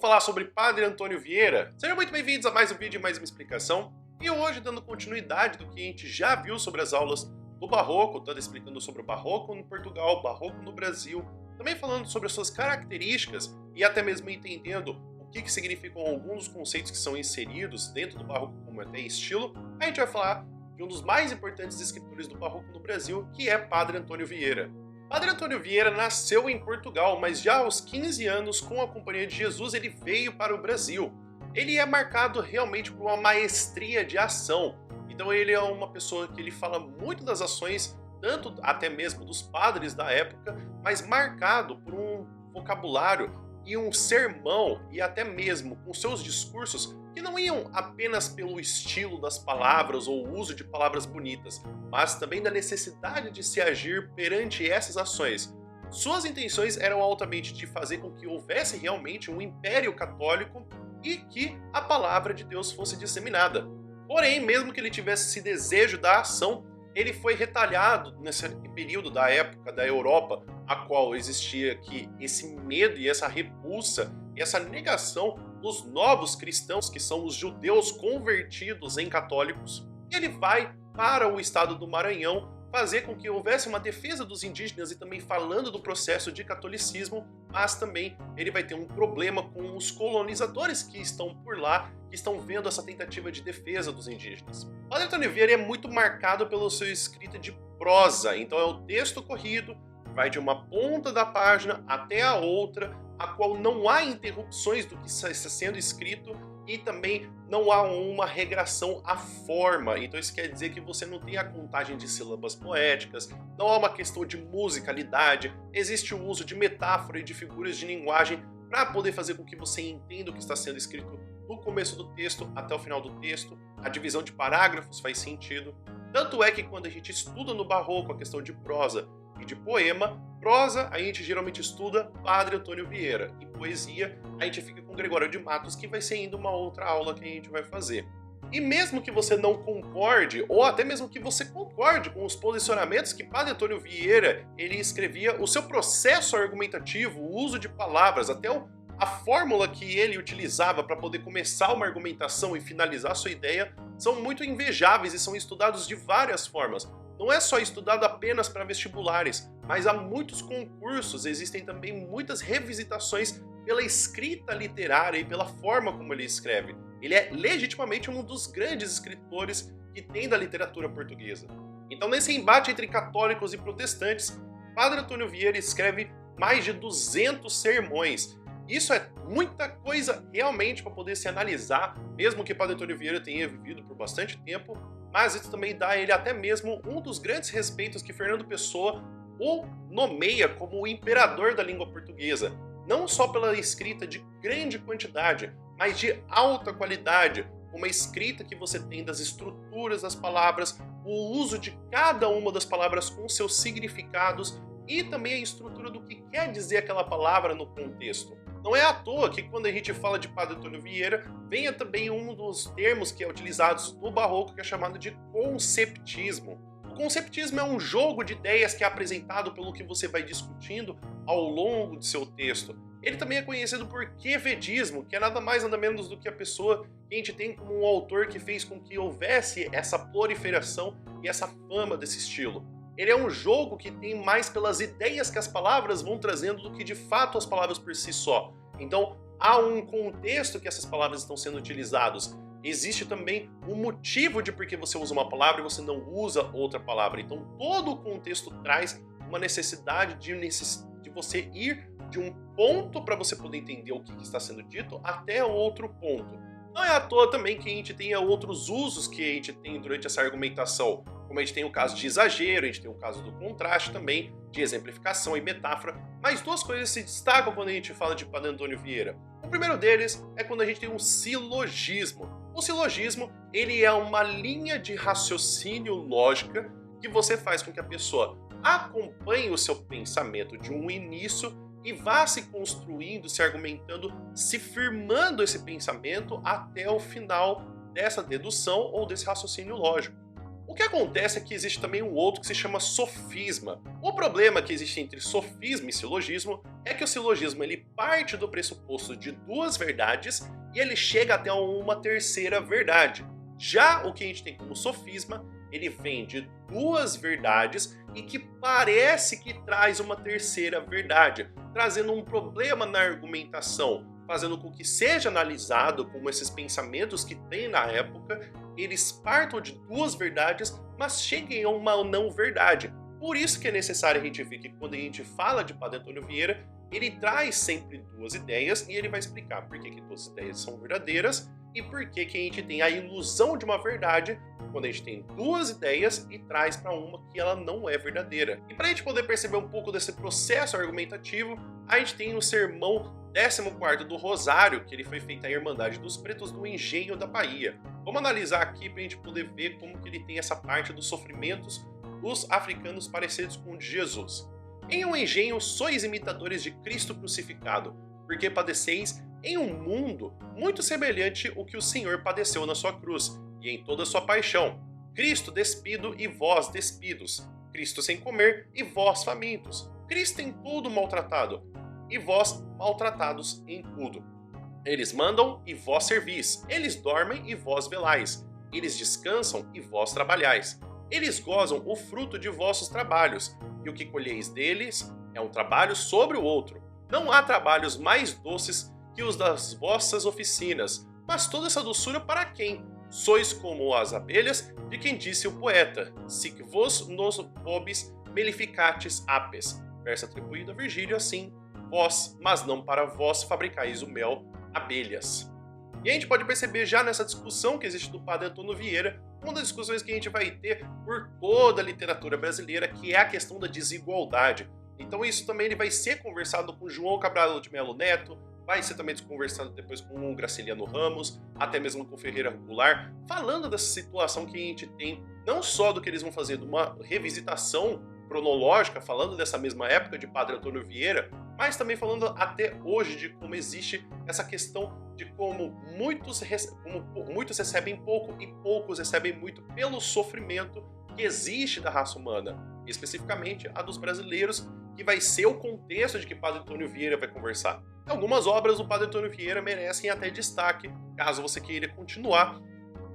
falar sobre Padre Antônio Vieira? Sejam muito bem-vindos a mais um vídeo e mais uma explicação. E hoje, dando continuidade do que a gente já viu sobre as aulas do Barroco, tanto explicando sobre o Barroco em Portugal, o Barroco no Brasil, também falando sobre as suas características e até mesmo entendendo o que significam alguns dos conceitos que são inseridos dentro do Barroco como até estilo, a gente vai falar de um dos mais importantes escritores do Barroco no Brasil, que é Padre Antônio Vieira. Padre Antônio Vieira nasceu em Portugal, mas já aos 15 anos, com a Companhia de Jesus, ele veio para o Brasil. Ele é marcado realmente por uma maestria de ação. Então ele é uma pessoa que ele fala muito das ações, tanto até mesmo dos padres da época, mas marcado por um vocabulário e um sermão, e até mesmo com seus discursos, que não iam apenas pelo estilo das palavras ou o uso de palavras bonitas, mas também da necessidade de se agir perante essas ações. Suas intenções eram altamente de fazer com que houvesse realmente um império católico e que a palavra de Deus fosse disseminada. Porém, mesmo que ele tivesse esse desejo da ação, ele foi retalhado nesse período da época da Europa, a qual existia que esse medo e essa repulsa e essa negação dos novos cristãos, que são os judeus convertidos em católicos. E ele vai para o estado do Maranhão fazer com que houvesse uma defesa dos indígenas e também falando do processo de catolicismo, mas também ele vai ter um problema com os colonizadores que estão por lá, que estão vendo essa tentativa de defesa dos indígenas. Padre Antônio Vieira é muito marcado pelo seu escrita de prosa, então é o texto corrido, vai de uma ponta da página até a outra, a qual não há interrupções do que está sendo escrito e também não há uma regração à forma. Então isso quer dizer que você não tem a contagem de sílabas poéticas, não há uma questão de musicalidade, existe o uso de metáfora e de figuras de linguagem para poder fazer com que você entenda o que está sendo escrito do começo do texto até o final do texto. A divisão de parágrafos faz sentido. Tanto é que quando a gente estuda no Barroco a questão de prosa e de poema, prosa a gente geralmente estuda Padre Antônio Vieira, e poesia a gente fica com Gregório de Matos, que vai ser ainda uma outra aula que a gente vai fazer. E mesmo que você não concorde, ou até mesmo que você concorde com os posicionamentos que Padre Antônio Vieira ele escrevia, o seu processo argumentativo, o uso de palavras, até a fórmula que ele utilizava para poder começar uma argumentação e finalizar sua ideia, são muito invejáveis e são estudados de várias formas. Não é só estudado apenas para vestibulares, mas há muitos concursos, existem também muitas revisitações pela escrita literária e pela forma como ele escreve. Ele é legitimamente um dos grandes escritores que tem da literatura portuguesa. Então, nesse embate entre católicos e protestantes, Padre Antônio Vieira escreve mais de 200 sermões. Isso é muita coisa realmente para poder se analisar, mesmo que Padre Antônio Vieira tenha vivido por bastante tempo, mas isso também dá a ele até mesmo um dos grandes respeitos que Fernando Pessoa o nomeia como o imperador da língua portuguesa. Não só pela escrita de grande quantidade, mas de alta qualidade. Uma escrita que você tem das estruturas das palavras, o uso de cada uma das palavras com seus significados e também a estrutura do que quer dizer aquela palavra no contexto. Não é à toa que quando a gente fala de Padre Antônio Vieira, venha também um dos termos que é utilizados no Barroco, que é chamado de conceptismo. O conceptismo é um jogo de ideias que é apresentado pelo que você vai discutindo ao longo de seu texto. Ele também é conhecido por quevedismo, que é nada mais nada menos do que a pessoa que a gente tem como um autor que fez com que houvesse essa proliferação e essa fama desse estilo. Ele é um jogo que tem mais pelas ideias que as palavras vão trazendo do que de fato as palavras por si só. Então há um contexto que essas palavras estão sendo utilizadas. Existe também um motivo de por que você usa uma palavra e você não usa outra palavra. Então todo o contexto traz uma necessidade de você ir de um ponto para você poder entender o que está sendo dito até outro ponto. Não é à toa também que a gente tenha outros usos que a gente tem durante essa argumentação. Como a gente tem o caso de exagero, a gente tem o caso do contraste também, de exemplificação e metáfora. Mas duas coisas se destacam quando a gente fala de Padre Antônio Vieira. O primeiro deles é quando a gente tem um silogismo. O silogismo, ele é uma linha de raciocínio lógica que você faz com que a pessoa acompanhe o seu pensamento de um início e vá se construindo, se argumentando, se firmando esse pensamento até o final dessa dedução ou desse raciocínio lógico. O que acontece é que existe também um outro que se chama sofisma. O problema que existe entre sofisma e silogismo é que o silogismo ele parte do pressuposto de duas verdades e ele chega até uma terceira verdade. Já o que a gente tem como sofisma, ele vem de duas verdades e que parece que traz uma terceira verdade, trazendo um problema na argumentação, fazendo com que seja analisado como esses pensamentos que tem na época, eles partam de duas verdades, mas cheguem a uma não verdade. Por isso que é necessário a gente ver que quando a gente fala de Padre Antônio Vieira, ele traz sempre duas ideias e ele vai explicar por que duas ideias são verdadeiras e por que a gente tem a ilusão de uma verdade quando a gente tem duas ideias e traz para uma que ela não é verdadeira. E para a gente poder perceber um pouco desse processo argumentativo, a gente tem o sermão 14º do Rosário, que ele foi feito à Irmandade dos Pretos do Engenho da Bahia. Vamos analisar aqui para a gente poder ver como que ele tem essa parte dos sofrimentos dos africanos parecidos com o de Jesus. Em um engenho sois imitadores de Cristo crucificado, porque padeceis em um mundo muito semelhante ao que o Senhor padeceu na sua cruz, e em toda a sua paixão. Cristo despido e vós despidos. Cristo sem comer e vós famintos. Cristo em tudo maltratado, e vós maltratados em tudo. Eles mandam e vós servis. Eles dormem e vós velais. Eles descansam e vós trabalhais. Eles gozam o fruto de vossos trabalhos, e o que colheis deles é um trabalho sobre o outro. Não há trabalhos mais doces que os das vossas oficinas, mas toda essa doçura para quem? Sois como as abelhas de quem disse o poeta, sic vos nos vobis melificatis apes. Verso atribuído a Virgílio assim, vós, mas não para vós fabricais o mel, abelhas. E a gente pode perceber já nessa discussão que existe do Padre Antônio Vieira, uma das discussões que a gente vai ter por toda a literatura brasileira, que é a questão da desigualdade. Então isso também ele vai ser conversado com João Cabral de Melo Neto, vai ser também conversado depois com o Graciliano Ramos, até mesmo com o Ferreira Goulart, falando dessa situação que a gente tem, não só do que eles vão fazer de uma revisitação cronológica, falando dessa mesma época de Padre Antônio Vieira, mas também falando até hoje de como existe essa questão de como muitos recebem pouco e poucos recebem muito pelo sofrimento que existe da raça humana, especificamente a dos brasileiros, que vai ser o contexto de que Padre Antônio Vieira vai conversar. Algumas obras do Padre Antônio Vieira merecem até destaque, caso você queira continuar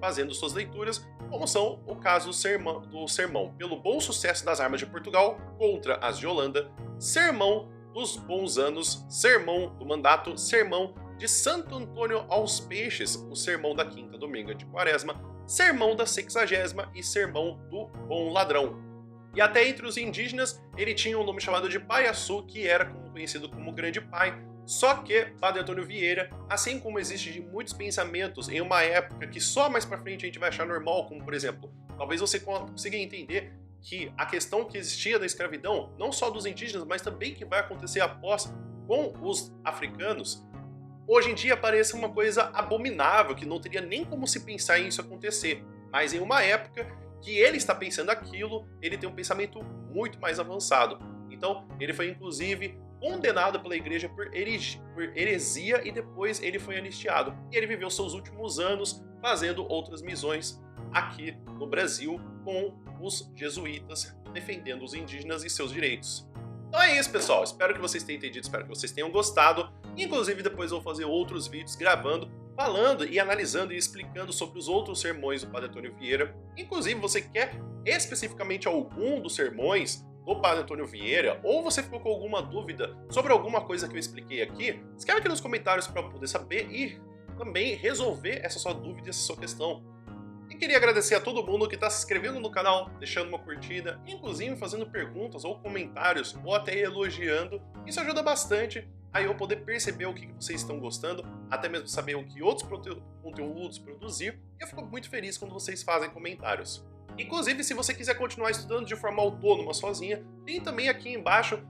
fazendo suas leituras, como são o caso do sermão Pelo Bom Sucesso das Armas de Portugal contra as de Holanda, Sermão dos Bons Anos, Sermão do Mandato, Sermão de Santo Antônio aos Peixes, o Sermão da Quinta Dominga de Quaresma, Sermão da Sexagésima e Sermão do Bom Ladrão. E até entre os indígenas, ele tinha um nome chamado de Paiaçu, que era conhecido como Grande Pai. Só que Padre Antônio Vieira, assim como existe de muitos pensamentos em uma época que só mais pra frente a gente vai achar normal, como por exemplo, talvez você consiga entender que a questão que existia da escravidão, não só dos indígenas, mas também que vai acontecer após com os africanos, hoje em dia parece uma coisa abominável, que não teria nem como se pensar em isso acontecer. Mas em uma época que ele está pensando aquilo, ele tem um pensamento muito mais avançado. Então, ele foi inclusive condenado pela igreja por heresia e depois ele foi anistiado. E ele viveu seus últimos anos fazendo outras missões aqui no Brasil com os jesuítas, defendendo os indígenas e seus direitos. Então é isso, pessoal. Espero que vocês tenham entendido, espero que vocês tenham gostado. Inclusive, depois eu vou fazer outros vídeos gravando, falando e analisando e explicando sobre os outros sermões do Padre Antônio Vieira. Inclusive, você quer especificamente algum dos sermões do Padre Antônio Vieira, ou você ficou com alguma dúvida sobre alguma coisa que eu expliquei aqui, escreve aqui nos comentários para eu poder saber e também resolver essa sua dúvida, essa sua questão. E queria agradecer a todo mundo que está se inscrevendo no canal, deixando uma curtida, inclusive fazendo perguntas ou comentários, ou até elogiando. Isso ajuda bastante a eu poder perceber o que vocês estão gostando, até mesmo saber o que outros conteúdos produzir. E eu fico muito feliz quando vocês fazem comentários. Inclusive, se você quiser continuar estudando de forma autônoma, sozinha, tem também aqui embaixo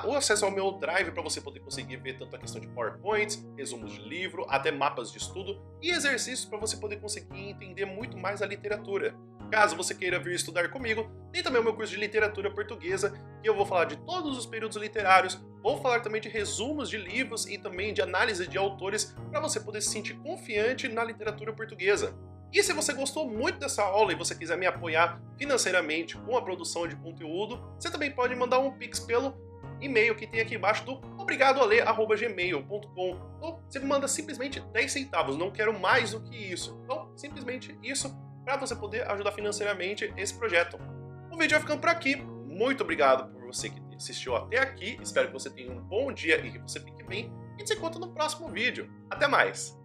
o acesso ao meu Drive para você poder conseguir ver tanto a questão de PowerPoints, resumos de livro, até mapas de estudo e exercícios para você poder conseguir entender muito mais a literatura. Caso você queira vir estudar comigo, tem também o meu curso de literatura portuguesa, que eu vou falar de todos os períodos literários, vou falar também de resumos de livros e também de análise de autores para você poder se sentir confiante na literatura portuguesa. E se você gostou muito dessa aula e você quiser me apoiar financeiramente com a produção de conteúdo, você também pode mandar um Pix pelo e-mail que tem aqui embaixo do obrigadoale@gmail.com. Ou você manda simplesmente 10 centavos, não quero mais do que isso. Então, simplesmente isso para você poder ajudar financeiramente esse projeto. O vídeo vai ficando por aqui. Muito obrigado por você que assistiu até aqui. Espero que você tenha um bom dia e que você fique bem. E a gente se encontra no próximo vídeo. Até mais!